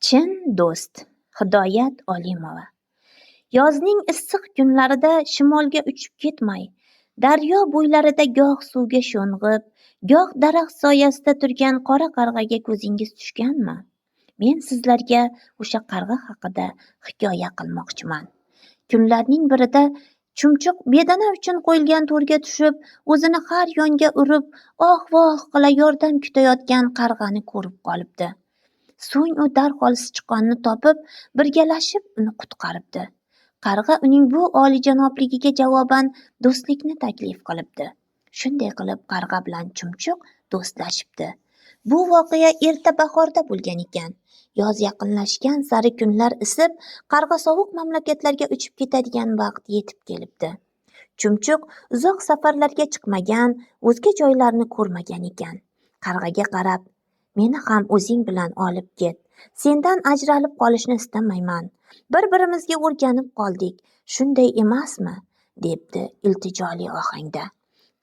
Chin do'st. Hidoyat Olimova. Yozning issiq kunlarida shimolga uchib ketmay, daryo bo'ylarida goh suvga sho'ng'ib, goh daraxt soyasida turgan qora qarg'aga ko'zingiz tushganmi? Men sizlarga o'sha qarg'a haqida hikoya qilmoqchiman. Kunlarning birida chumchuq bedana uchun qo'yilgan to'rga tushib, o'zini har yonga urib, oh-voh qila yordam kutayotgan qarg'ani ko'rib qolibdi. So'ng u darhol sichqonni topib, birgalashib uni qutqaribdi. Qarg'a uning bu oliyjanobligiga javoban do'stlikni taklif qilibdi. Shunday qilib qarg'a bilan chumchuq do'stlashibdi. Bu voqea erta bahorda bo'lgan ekan. Yoz yaqinlashgan sari kunlar isib, qarg'a sovuq mamlakatlarga uchib ketadigan vaqt yetib kelibdi. Chumchuq uzoq safarlarga chiqmagan, o'zga joylarni ko'rmagan ekan. Qarg'aga qarab, meni ham o'zing bilan olib ket. Sendan ajralib qolishni istamayman. Bir-birimizga o'rganib qoldik. Shunday emasmi? Debdi iltijoli ohangda.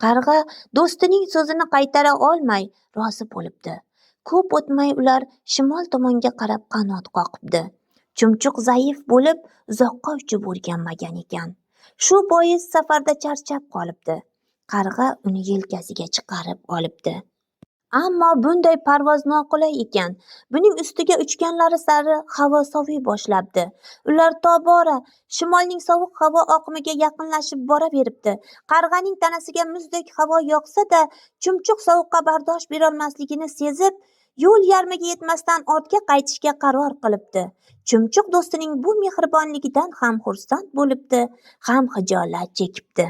Qarg'a do'stining so'zini qaytara olmay rozi bo'libdi. Ko'p o'tmay ular shimol tomonga qarab qanot qoqibdi. Chumchuq zaif bo'lib, uzoqqa uchib o'rganmagan ekan. Shu bois safarda charchab qolibdi. Qarg'a uni yelkasiga chiqarib olibdi. Ammo bunday parvoz noqulay ekan. Buning ustiga uchganlari sari havo soviy boshlabdi. Ular tobora shimolning sovuq havo oqimiga yaqinlashib boraveribdi. Qarg'aning tanasiga muzdek havo yoqsa-da, chumchuq sovuqqa bardosh berolmasligini sezib, yo'l yarmiga yetmasdan ortga qaytishga qaror qilibdi. Chumchuq do'stining bu mehribonligidan ham xursand bo'libdi, ham xijolat chekibdi.